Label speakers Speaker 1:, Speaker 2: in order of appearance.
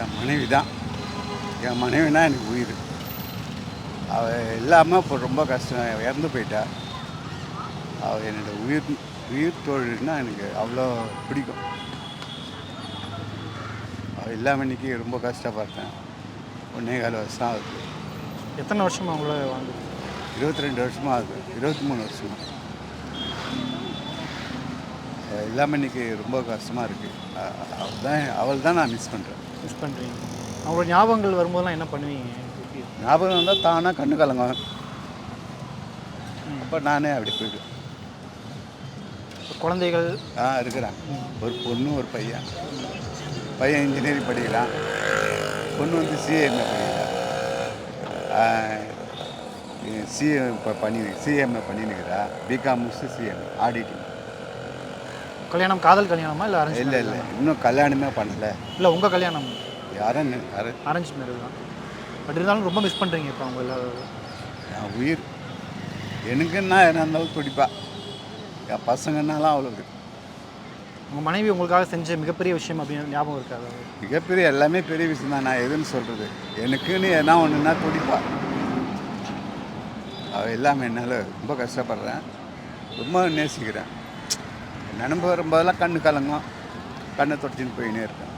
Speaker 1: என் மனைவி தான். என் மனைவினா எனக்கு உயிர். அவள் இல்லாமல் இப்போ ரொம்ப கஷ்டம். இறந்து போயிட்டா. அவள் என்னோடய உயிர் தோழின்னா எனக்கு அவ்வளோ பிடிக்கும். அவள் இல்லாமல் இன்றைக்கி ரொம்ப கஷ்டப்பட்டேன். 1.25 வருஷம் ஆகுது.
Speaker 2: எத்தனை வருஷமாக அவங்கள வாழ்ந்து?
Speaker 1: 22 வருஷமாக ஆகுது. 23 வருஷமா. இல்லாமல் இன்றைக்கி ரொம்ப கஷ்டமாக இருக்குது. அவள் தான் நான் மிஸ் பண்ணுறேன்.
Speaker 2: மிஸ் பண்ணுறீங்க. அவங்களோட ஞாபகங்கள் வரும்போதெல்லாம் என்ன பண்ணுவீங்க?
Speaker 1: ஞாபகம் வந்தால் தானாக கண்ணு கலங்கும். அப்போ நானே அப்படி போய்டுவேன்.
Speaker 2: குழந்தைகள்
Speaker 1: இருக்கிறான். ஒரு பொண்ணு ஒரு பையன். பையன் இன்ஜினியரிங் படிக்கிறான். பொண்ணு வந்து சிஏஎம்ஏ படிக்கிறான். சிஎம்ஏ பண்ணினுக்கிறா. பிகாம் முடிச்சு சிஎம்ஏ ஆடிட்டிங்.
Speaker 2: கல்யாணம் காதல் கல்யாணமா இல்லை அரேஞ்ச்?
Speaker 1: இல்லை இன்னும் கல்யாணமே பண்ணல.
Speaker 2: இல்லை உங்கள் கல்யாணம்
Speaker 1: அரேஞ்ச்
Speaker 2: மேரேஜ் தான். பட் இருந்தாலும் ரொம்ப மிஸ் பண்ணுறீங்க இப்போ அவங்க எல்லாரும்.
Speaker 1: என் உயிர் எனக்குன்னா என்ன இருந்தாலும் துடிப்பா. என் பசங்கன்னாலாம் அவளுக்கு.
Speaker 2: உங்கள் மனைவி உங்களுக்காக செஞ்ச மிகப்பெரிய விஷயம் அப்படின்னு ஞாபகம் இருக்காது?
Speaker 1: மிகப்பெரிய எல்லாமே பெரிய விஷயம் தான். நான் எதுன்னு சொல்கிறது, எனக்குன்னு என்ன ஒன்றுன்னா துடிப்பா. அவள் எல்லாமே என்னால் ரொம்ப கஷ்டப்படுறேன். ரொம்ப நேசிக்கிறேன். நினப்பு வரும்போதெல்லாம் கண்ணு கலங்கும். கண்ணை தொடச்சின்னு போயின்னே இருக்கேன்.